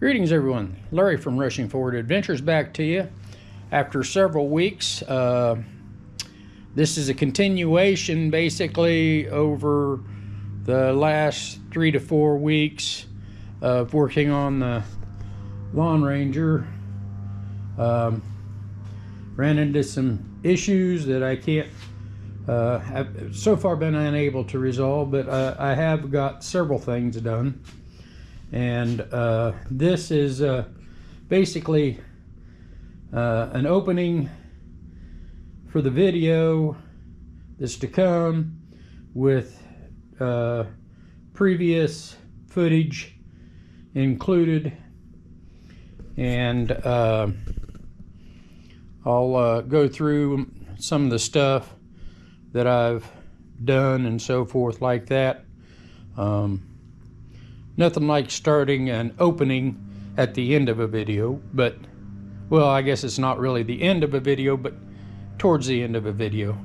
Greetings everyone, Larry from Rushing Forward Adventures back to you after several weeks. This is a continuation basically over the last 3 to 4 weeks of working on the Lawn Ranger. Ran into some issues that I can't have so far been unable to resolve, but I have got several things done. And this is basically an opening for the video that's to come with previous footage included, and I'll go through some of the stuff that I've done and so forth like that. Nothing like starting an opening at the end of a video, but, well, I guess it's not really the end of a video, but towards the end of a video.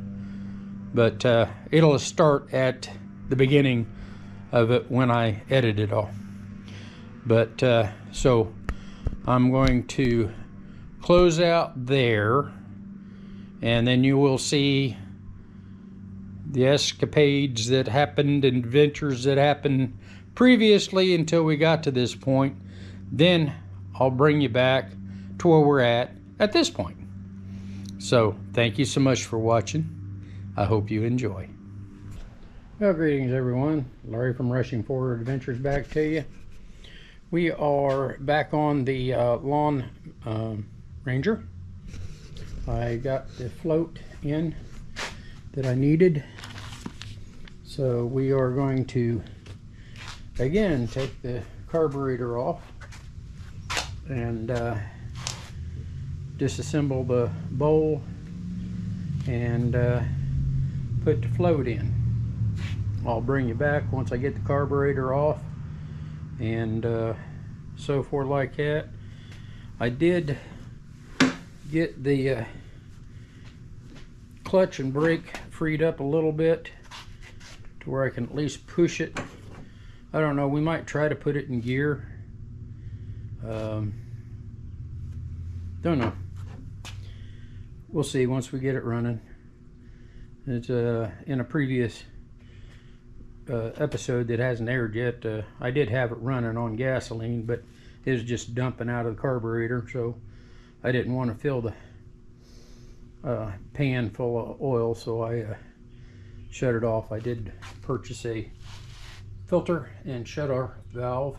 But it'll start at the beginning of it when I edit it all. But so I'm going to close out there, and then you will see the escapades that happened and adventures that happened previously until we got to this point. Then I'll bring you back to where we're at this point. So thank you so much for watching. I hope you enjoy. Well, greetings everyone, Larry from Rushing Forward Adventures back to you. We are back on the Lawn Ranger. I got the float in that I needed, so we are going to again take the carburetor off and disassemble the bowl and put the float in. I'll bring you back once I get the carburetor off and so forth like that. I did get the clutch and brake freed up a little bit to where I can at least push it. I don't know, we might try to put it in gear. Don't know. We'll see once we get it running. It's in a previous episode that hasn't aired yet. I did have it running on gasoline, but it was just dumping out of the carburetor, so I didn't want to fill the pan full of oil, so I shut it off. I did purchase a filter and shutoff valve.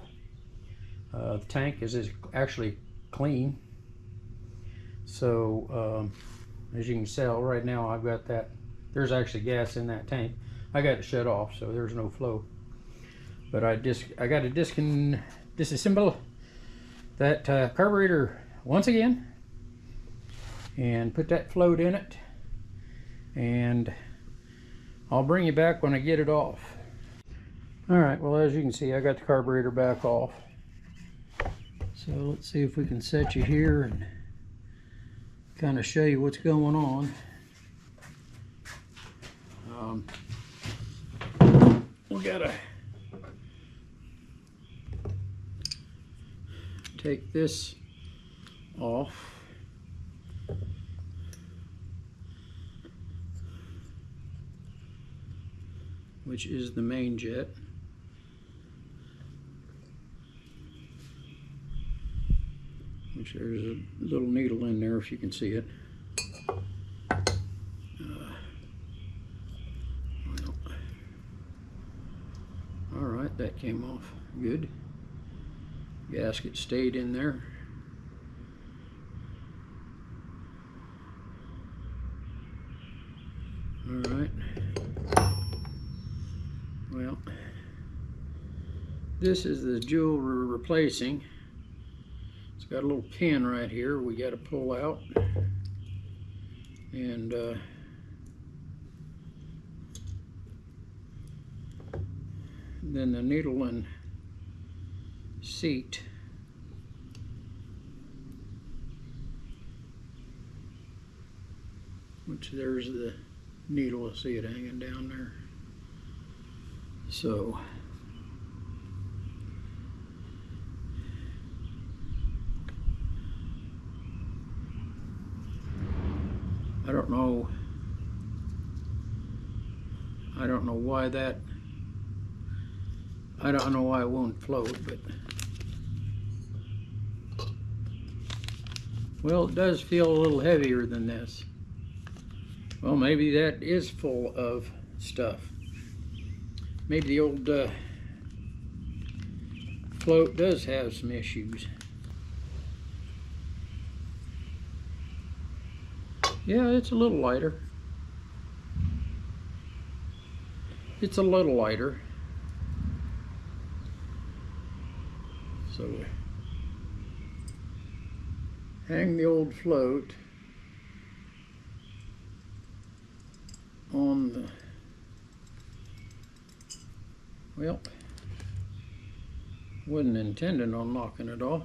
The tank is actually clean, so as you can tell right now, I've got that. There's actually gas in that tank. I got it shut off, so there's no flow. But I got to disassemble that carburetor once again and put that float in it, and I'll bring you back when I get it off. Alright, well, as you can see, I got the carburetor back off. So let's see if we can set you here and kind of show you what's going on. We gotta take this off. Which is the main jet. Which there's a little needle in there if you can see it. Well, alright, that came off good. Gasket stayed in there. Alright. Well, this is the jewel we're replacing. It's got a little pin right here we got to pull out, and then the needle and seat which there's the needle. I see it hanging down there. So don't know. I don't know why that. I don't know why it won't float, but well, it does feel a little heavier than this. Well, maybe that is full of stuff. Maybe the old float does have some issues. Yeah, it's a little lighter. It's a little lighter. So hang the old float on the, well, wasn't intending on knocking it off.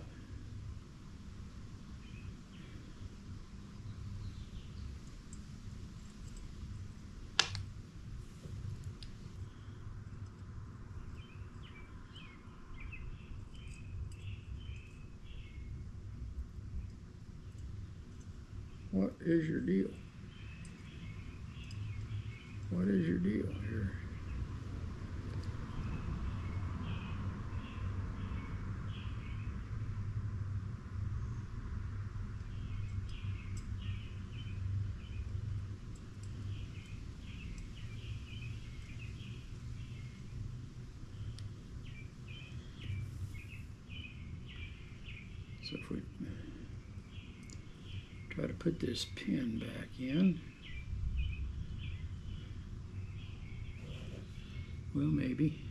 What is your deal? What is your deal here? So if we try to put this pin back in, well, maybe.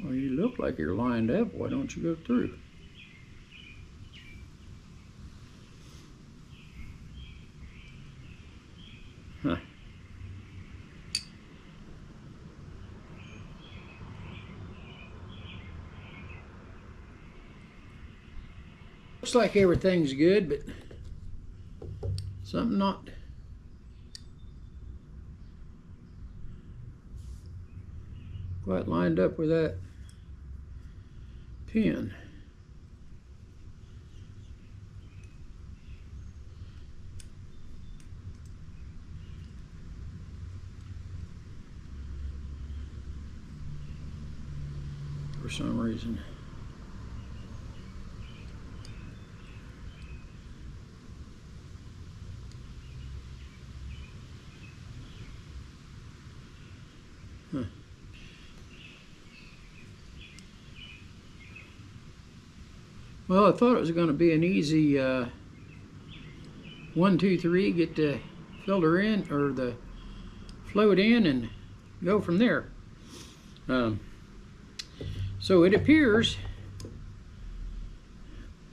Well, you look like you're lined up. Why don't you go through? Huh. Looks like everything's good, but something not quite lined up with that pin. For some reason. Huh. Well, I thought it was going to be an easy 1, 2, 3, get the filter in, or the float in, and go from there. So it appears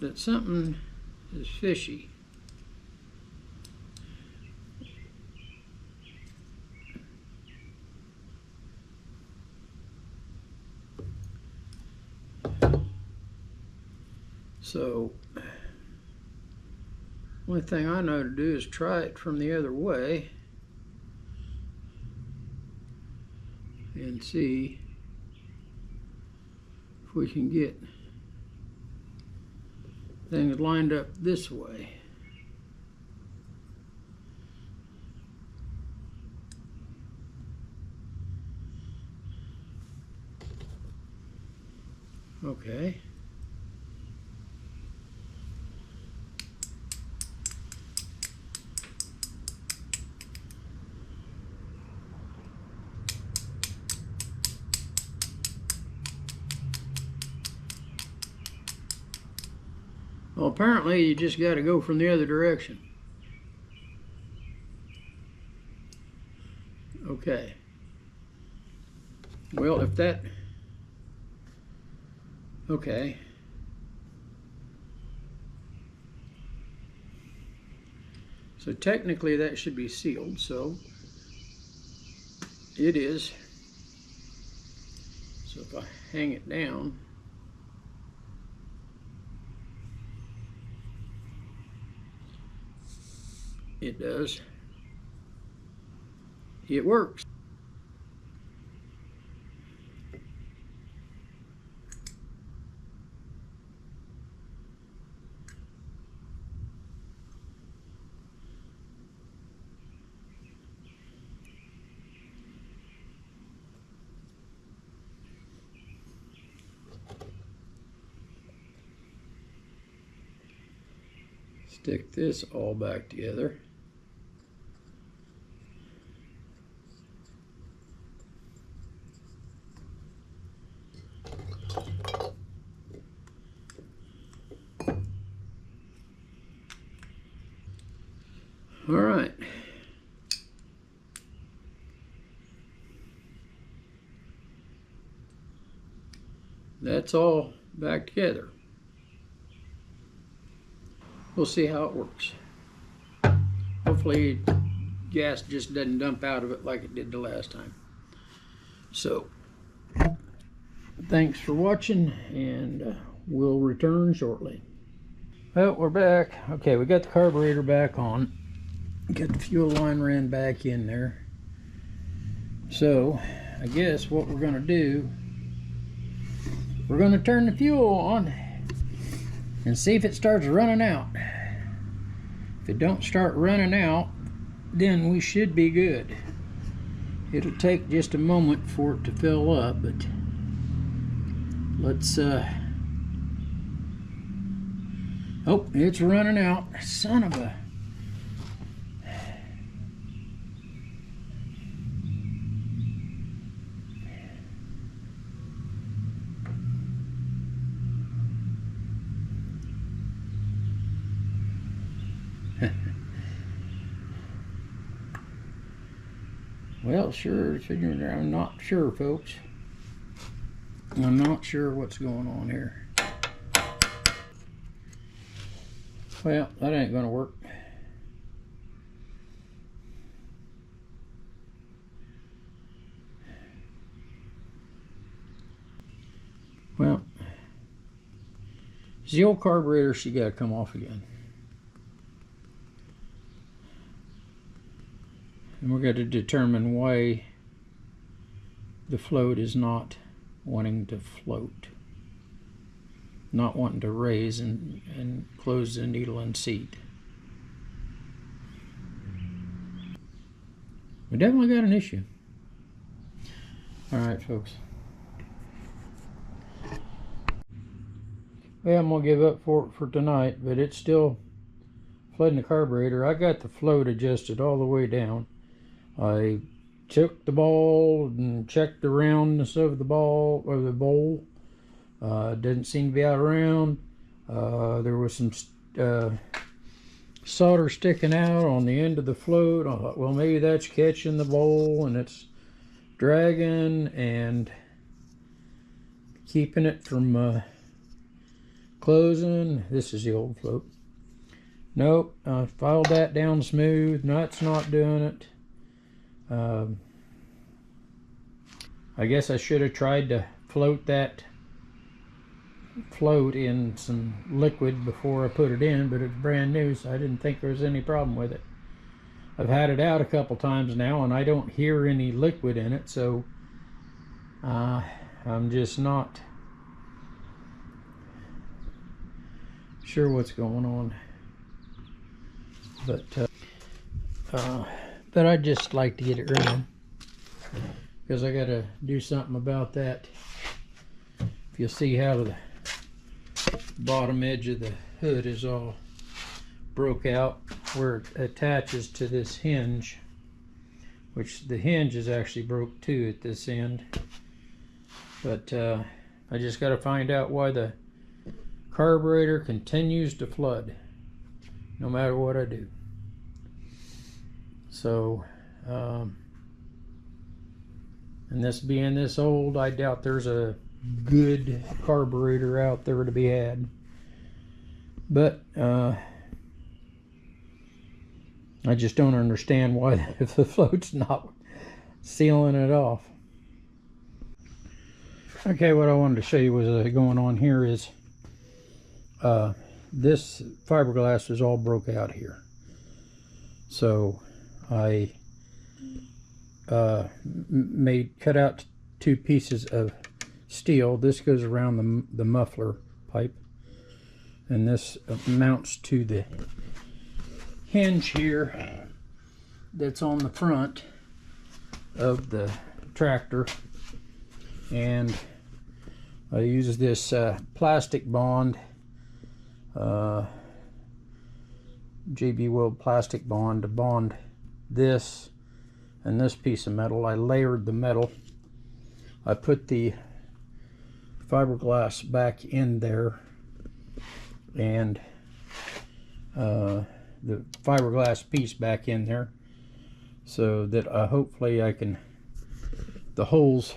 that something is fishy. So, only thing I know to do is try it from the other way and see if we can get things lined up this way. Okay. Well, apparently you just got to go from the other direction. Okay. Well, if that... Okay. So technically that should be sealed, so it is. So if I hang it down, it does. It works. Stick this all back together. All right. That's all back together. We'll see how it works. Hopefully gas just doesn't dump out of it like it did the last time. So, thanks for watching, and we'll return shortly. Well, we're back. Okay, we got the carburetor back on. Got the fuel line ran back in there. So, I guess what we're going to do, we're going to turn the fuel on and see if it starts running out. If it don't start running out, then we should be good. It'll take just a moment for it to fill up, but let's oh, it's running out. Son of a... Well, sure, I'm not sure, folks. I'm not sure what's going on here. Well, that ain't gonna work. Well, the old carburetor, she gotta come off again. And we're going to determine why the float is not wanting to float, not wanting to raise and close the needle and seat. We definitely got an issue. All right, folks. Well, I'm going to give up for tonight, but it's still flooding the carburetor. I got the float adjusted all the way down. I took the ball and checked the roundness of the ball, or the bowl. Didn't seem to be out of round. There was some solder sticking out on the end of the float. I thought, well, maybe that's catching the bowl and it's dragging and keeping it from closing. This is the old float. Nope, I filed that down smooth. That's not doing it. I guess I should have tried to float that float in some liquid before I put it in, but it's brand new, so I didn't think there was any problem with it. I've had it out a couple times now and I don't hear any liquid in it, so I'm just not sure what's going on. But I'd just like to get it running because I got to do something about that if you see how the bottom edge of the hood is all broke out where it attaches to this hinge, which the hinge is actually broke too at this end. But I just got to find out why the carburetor continues to flood no matter what I do. So and this being this old, I doubt there's a good carburetor out there to be had. But I just don't understand why if the float's not sealing it off. Okay, what I wanted to show you was going on here is this fiberglass is all broke out here. So I cut out 2 pieces of steel. This goes around the muffler pipe, and this mounts to the hinge here that's on the front of the tractor. And I use this plastic bond, JB Weld plastic bond, to bond this and this piece of metal. I layered the metal. I put the fiberglass back in there, and the fiberglass piece back in there, so that hopefully I can, the holes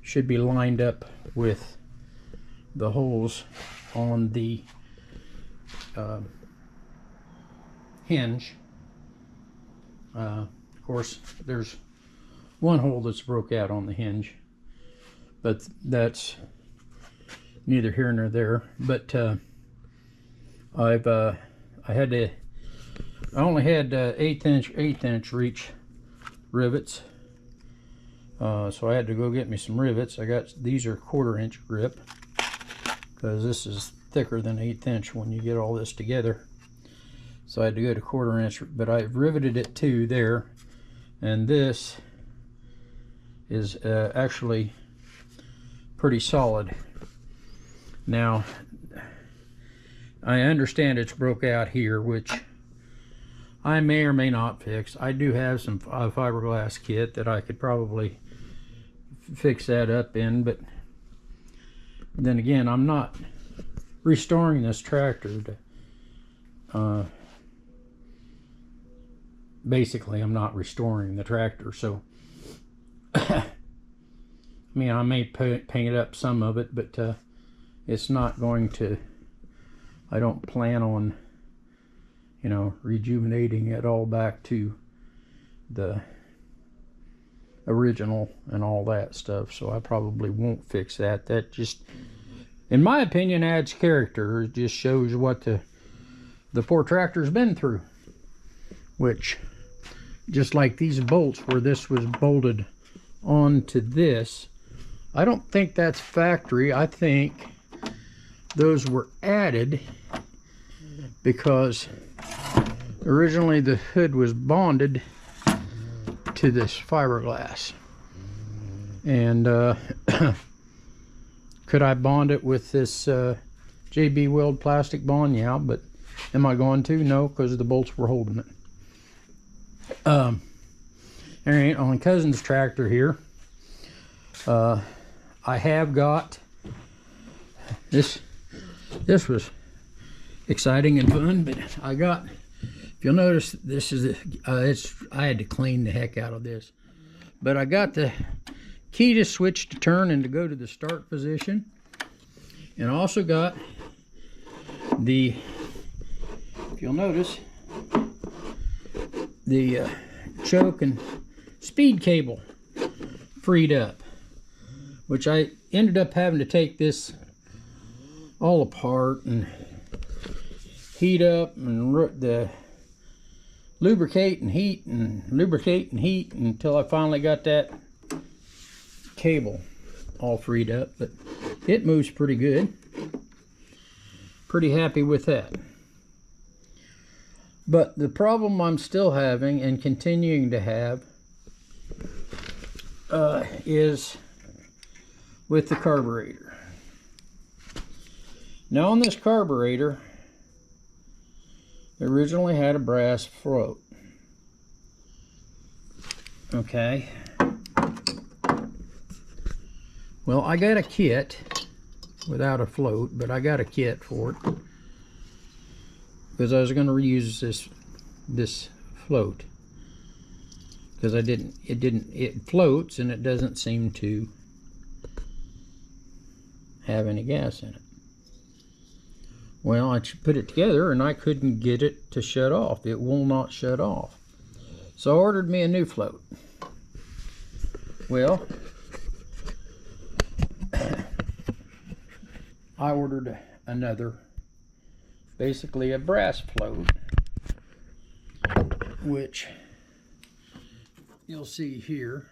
should be lined up with the holes on the hinge. Of course, there's one hole that's broke out on the hinge, but that's neither here nor there. But I only had eighth inch reach rivets, so I had to go get me some rivets. These are 1/4 inch grip, because this is thicker than 1/8 inch when you get all this together. So I had to go to 1/4 inch, but I riveted it to there, and this is actually pretty solid. Now, I understand it's broke out here, which I may or may not fix. I do have some fiberglass kit that I could probably fix that up in, but then again, I'm not restoring this tractor to, basically I'm not restoring the tractor, so I mean, I may paint up some of it, but it's not going to, I don't plan on, you know, rejuvenating it all back to the original and all that stuff. So I probably won't fix that. That just, in my opinion, adds character. It just shows what the poor tractor's been through. Which, just like these bolts where this was bolted onto this, I don't think that's factory. I think those were added because originally the hood was bonded to this fiberglass. And could I bond it with this JB Weld plastic bond? Yeah, but am I going to? No, because the bolts were holding it. All right, on cousin's tractor here, I have got this. This was exciting and fun, but I got, if you'll notice, this is I had to clean the heck out of this, but I got the key to switch to turn and to go to the start position, and I also got the, if you'll notice, the choke and speed cable freed up, which I ended up having to take this all apart and heat up and lubricate and heat until I finally got that cable all freed up. But it moves pretty good. Pretty happy with that. But the problem I'm still having and continuing to have is with the carburetor. Now on this carburetor, it originally had a brass float. Okay. Well, I got a kit without a float, but I got a kit for it because I was going to reuse this float because it floats and it doesn't seem to have any gas in it. Well, I put it together and I couldn't get it to shut off. It will not shut off. So I ordered me a new float. Well, I ordered another, basically a brass float, which you'll see here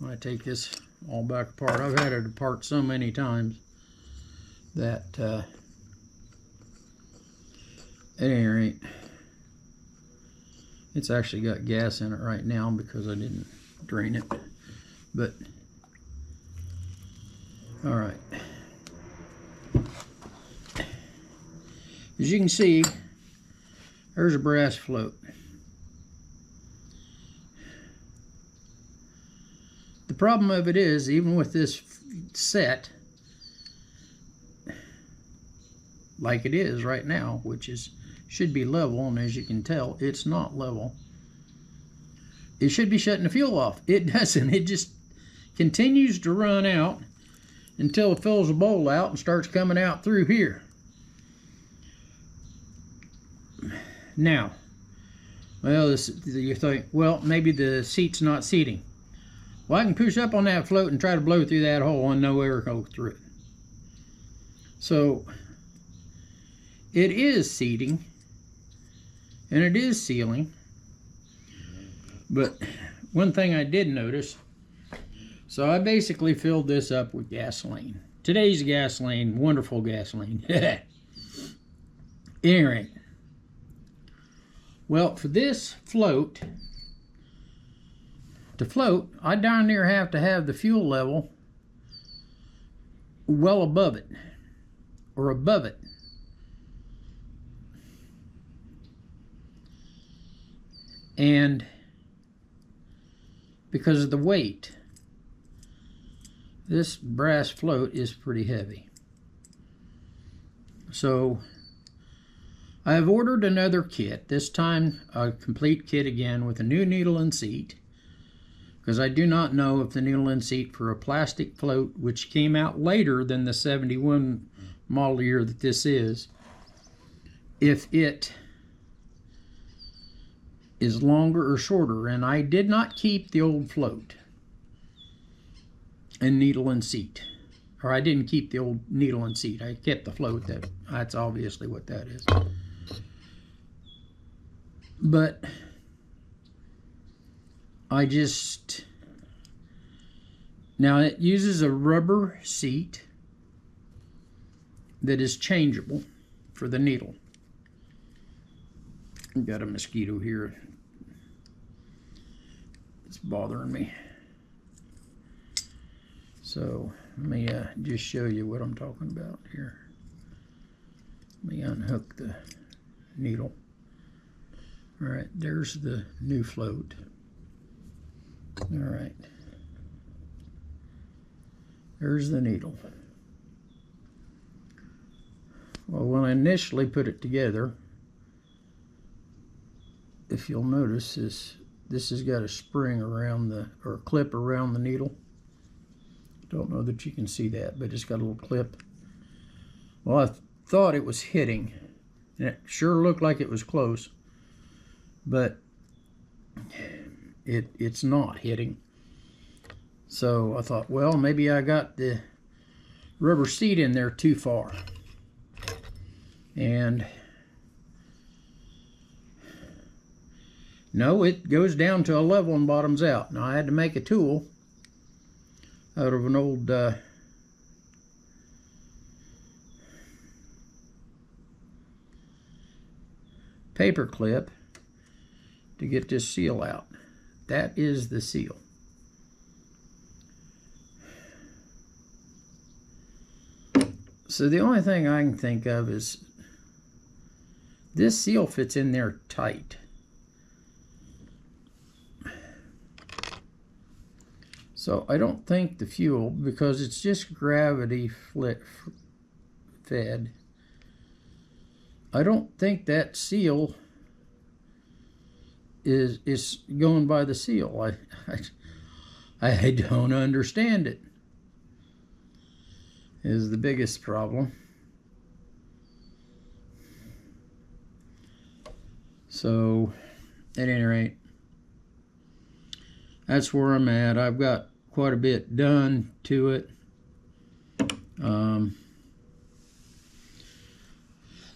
when I take this all back apart. I've had it apart so many times that at any rate, it's actually got gas in it right now because I didn't drain it. But all right, as you can see, there's a brass float. The problem of it is, even with this set like it is right now, which should be level, and as you can tell, it's not level. It should be shutting the fuel off. It doesn't. It just continues to run out until it fills the bowl out and starts coming out through here. Now, well, you think, well, maybe the seat's not seating. Well, I can push up on that float and try to blow through that hole and no air go through it. So it is seating and it is sealing. But one thing I did notice, so I basically filled this up with gasoline. Today's gasoline, wonderful gasoline. Anyway, well, for this float to float, I darn near have to have the fuel level well above it or above it. And because of the weight, this brass float is pretty heavy. So I have ordered another kit, this time a complete kit again with a new needle and seat, because I do not know if the needle and seat for a plastic float, which came out later than the 71 model year that this is, if it is longer or shorter. And I did not keep the old float and needle and seat, or I didn't keep the old needle and seat. I kept the float. That's obviously what that is. But I just, now it uses a rubber seat that is changeable for the needle. I've got a mosquito here. It's bothering me. So let me just show you what I'm talking about here. Let me unhook the needle. All right, there's the new float. All right, there's the needle. Well, when I initially put it together, if you'll notice, this has got a spring around or a clip around the needle. Don't know that you can see that, but it's got a little clip. Well, I thought it was hitting, and it sure looked like it was close, but it's not hitting. So I thought, well, maybe I got the rubber seat in there too far. And no, it goes down to a level and bottoms out. Now I had to make a tool out of an old paper clip to get this seal out. That is the seal. So the only thing I can think of is this seal fits in there tight. So I don't think the fuel, because it's just gravity fed, I don't think that seal is going by the seal. I don't understand it, is the biggest problem. So at any rate, that's where I'm at. I've got quite a bit done to it.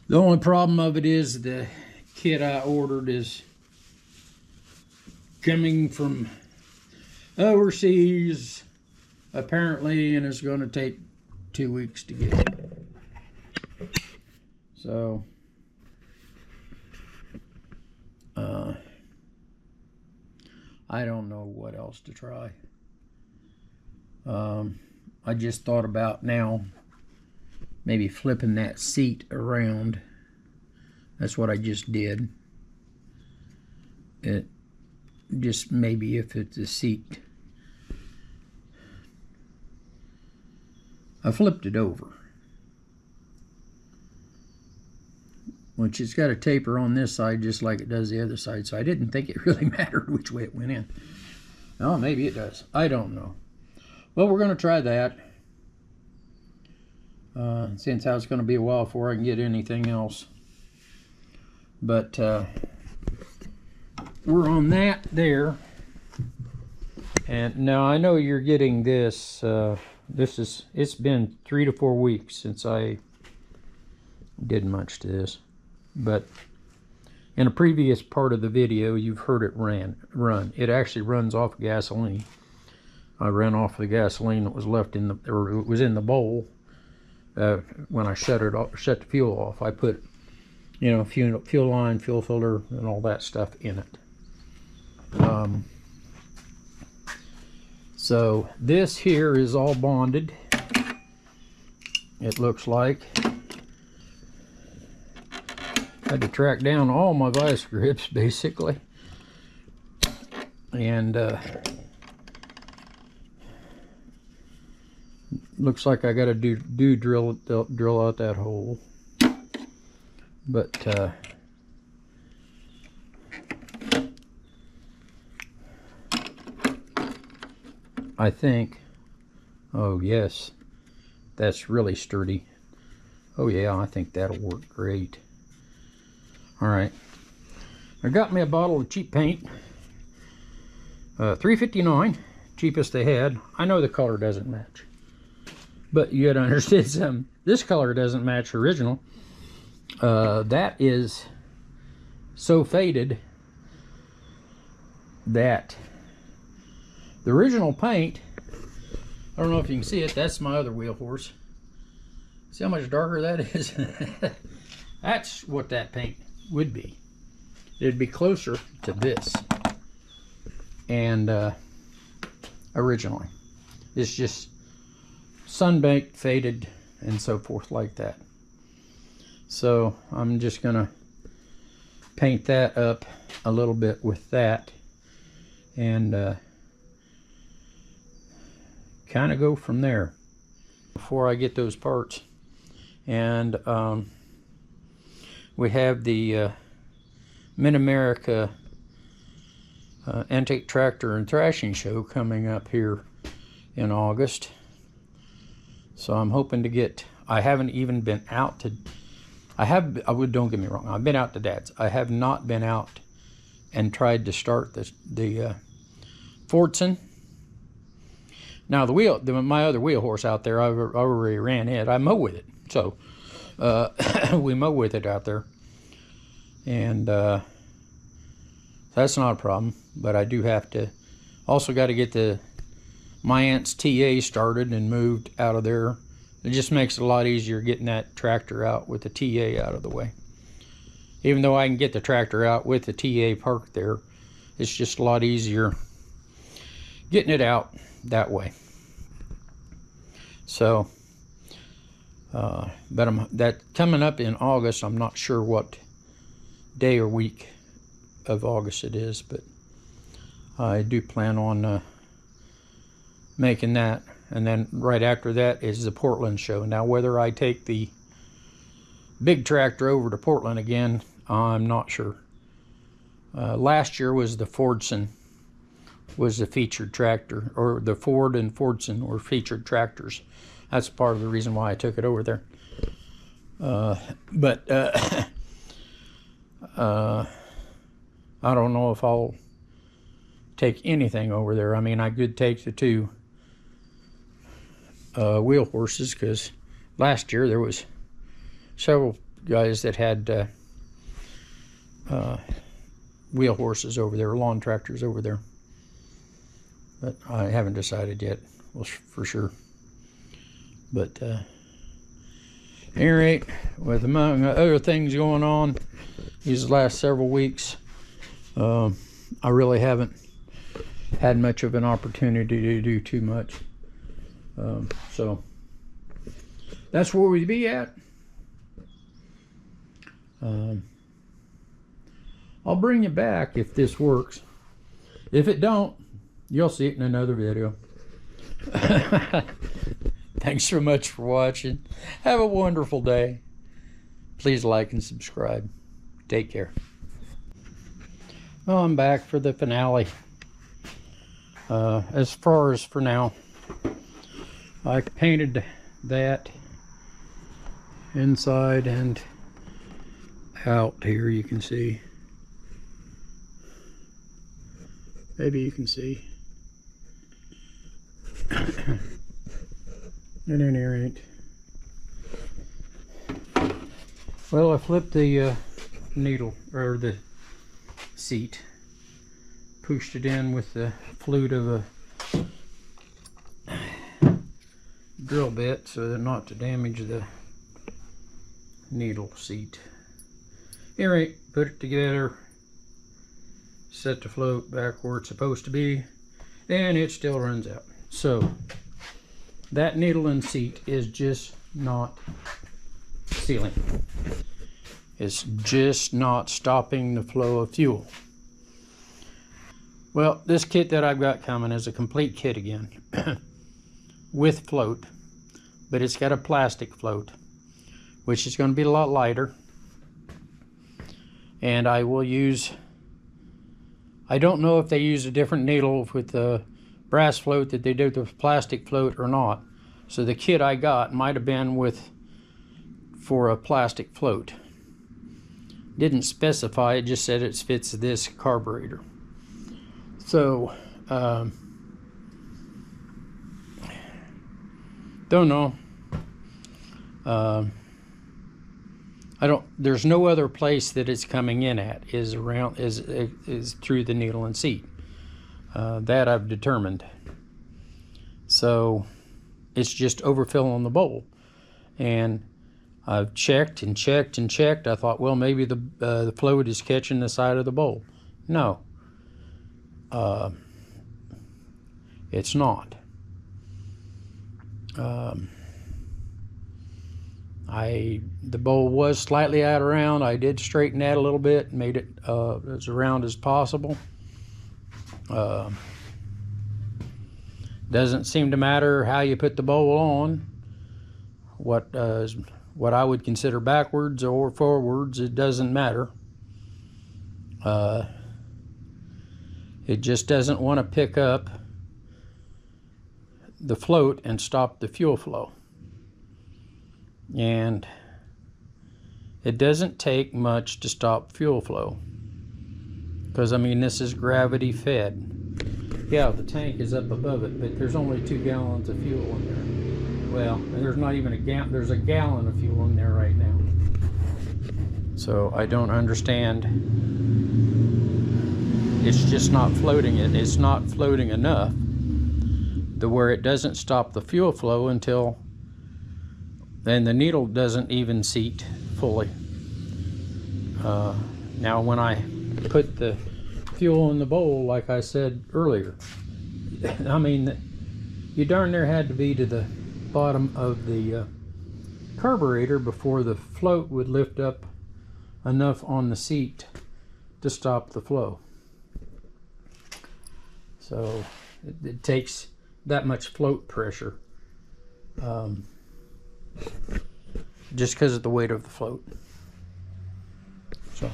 The only problem of it is the kit I ordered is coming from overseas apparently, and it's going to take 2 weeks to get it. So I don't know what else to try. I just thought about now maybe flipping that seat around. That's what I just did. It just maybe if it's a seat, I flipped it over, which it's got a taper on this side just like it does the other side, so I didn't think it really mattered which way it went in. Oh, maybe it does. I don't know. Well, we're going to try that, since it's going to be a while before I can get anything else. But we're on that there. And now I know you're getting this. It's been 3 to 4 weeks since I did much to this. But in a previous part of the video, you've heard it run. It actually runs off gasoline. I ran off the gasoline that was left in the, or it was in the bowl. When I shut the fuel off, I put, you know, fuel line, fuel filter, and all that stuff in it. So this here is all bonded, it looks like. Had to track down all my vice grips basically, and looks like I got to drill out that hole, but I think, oh yes, that's really sturdy. Oh yeah, I think that'll work great. All right, I got me a bottle of cheap paint, $3.59, cheapest they had. I know the color doesn't match, but you gotta understand something. This color doesn't match original. That is so faded that the original paint, I don't know if you can see it, that's my other wheel horse. See how much darker that is? That's what that paint would be. It'd be closer to this. And originally, it's just sunbaked, faded, and so forth like that. So I'm just gonna paint that up a little bit with that, and kind of go from there before I get those parts. And we have the Mid-America Antique Tractor and Thrashing Show coming up here in August. So I'm hoping to get, I haven't even been out to, don't get me wrong, I've been out to Dad's. I have not been out and tried to start the Fordson. Now my other wheel horse out there, I already ran it. I mow with it, so we mow with it out there, and that's not a problem. But I do have to, also got to get my aunt's TA started and moved out of there. It just makes it a lot easier getting that tractor out with the TA out of the way. Even though I can get the tractor out with the TA parked there, it's just a lot easier getting it out that way. So But that coming up in August. I'm not sure what day or week of August it is, but I do plan on making that. And then right after that is the Portland show. Now, whether I take the big tractor over to Portland again, I'm not sure. Last year was the Fordson was the featured tractor, or the Ford and Fordson were featured tractors. That's part of the reason why I took it over there. But I don't know if I'll take anything over there. I mean, I could take the two wheel horses, because last year there was several guys that had wheel horses over there, lawn tractors over there. But I haven't decided yet, well, for sure. But at any rate, with among other things going on these last several weeks, I really haven't had much of an opportunity to do too much. So that's where we'd be at. I'll bring you back if this works. If it don't, you'll see it in another video. Thanks so much for watching. Have a wonderful day. Please like and subscribe. Take care. Well, I'm back for the finale. As far as for now, I painted that inside and out here. You can see. Maybe you can see. At any rate. Well, I flipped the needle, or the seat. Pushed it in with the flute of a drill bit so that not to damage the needle seat. At any rate, put it together, set the float back where it's supposed to be, and it still runs out. So that needle and seat is just not sealing. It's just not stopping the flow of fuel. Well, this kit that I've got coming is a complete kit again with float, but it's got a plastic float, which is going to be a lot lighter. And I will use, I don't know if they use a different needle with the brass float that they do with the plastic float or not. So the kit I got might have been for a plastic float. Didn't specify, it just said it fits this carburetor. So, don't know. There's no other place that it's coming in at is through the needle and seat. That I've determined. So it's just overfilling the bowl, and I've checked and checked and checked. I thought, well, maybe the fluid is catching the side of the bowl. No, it's not. The bowl was slightly out of round. I did straighten that a little bit, made it as round as possible. Doesn't seem to matter how you put the bowl on. What I would consider backwards or forwards, it doesn't matter. It just doesn't want to pick up the float and stop the fuel flow. And it doesn't take much to stop fuel flow, because I mean, this is gravity fed. Yeah, the tank is up above it, but there's only 2 gallons of fuel in there. Well, there's not even there's a gallon of fuel in there right now. So I don't understand. It's just not floating it. It's not floating enough to where it doesn't stop the fuel flow until then. The needle doesn't even seat fully. Now when I put the fuel in the bowl, like I said earlier, I mean, you darn near had to be to the bottom of the carburetor before the float would lift up enough on the seat to stop the flow. So it takes that much float pressure just because of the weight of the float. So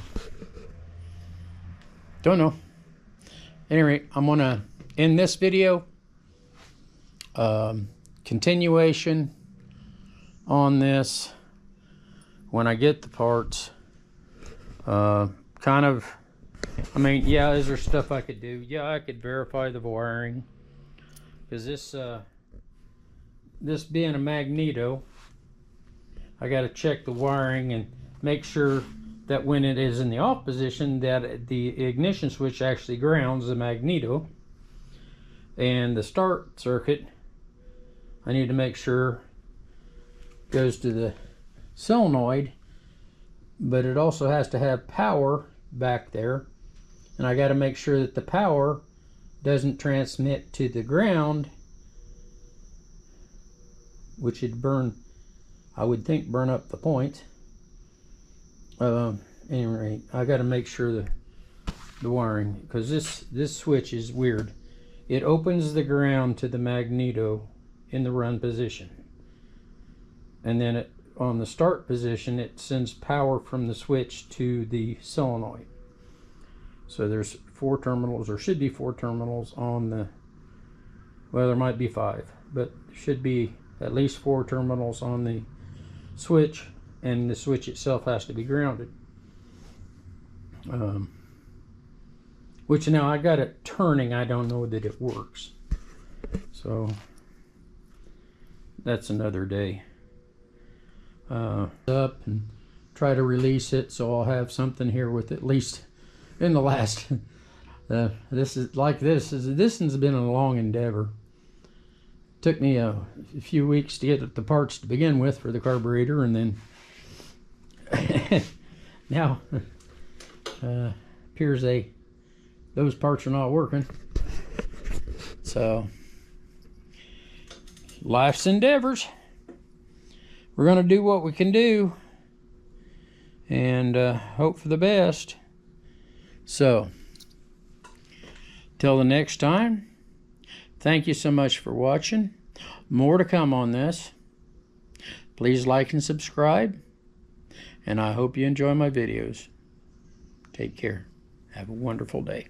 don't know. Anyway, I'm gonna end this video. Continuation on this when I get the parts. Kind of, I mean, yeah, is there stuff I could do? Yeah, I could verify the wiring, because this being a magneto, I got to check the wiring and make sure that when it is in the off position, that the ignition switch actually grounds the magneto. And the start circuit, I need to make sure goes to the solenoid, but it also has to have power back there, and I got to make sure that the power doesn't transmit to the ground, which would burn, I would think, burn up the point. Anyway, I got to make sure the wiring, because this switch is weird. It opens the ground to the magneto in the run position, and then on the start position it sends power from the switch to the solenoid. So there's 4 terminals, or should be 4 terminals on the, well, there might be 5, but there should be at least 4 terminals on the switch, and the switch itself has to be grounded. Which now I got it turning, I don't know that it works. So that's another day. Up and try to release it, so I'll have something here with at least in the last this has been a long endeavor. Took me a few weeks to get the parts to begin with for the carburetor, and then now appears those parts are not working. So life's endeavors. We're going to do what we can do and hope for the best. So, till the next time, thank you so much for watching. More to come on this. Please like and subscribe, and I hope you enjoy my videos. Take care. Have a wonderful day.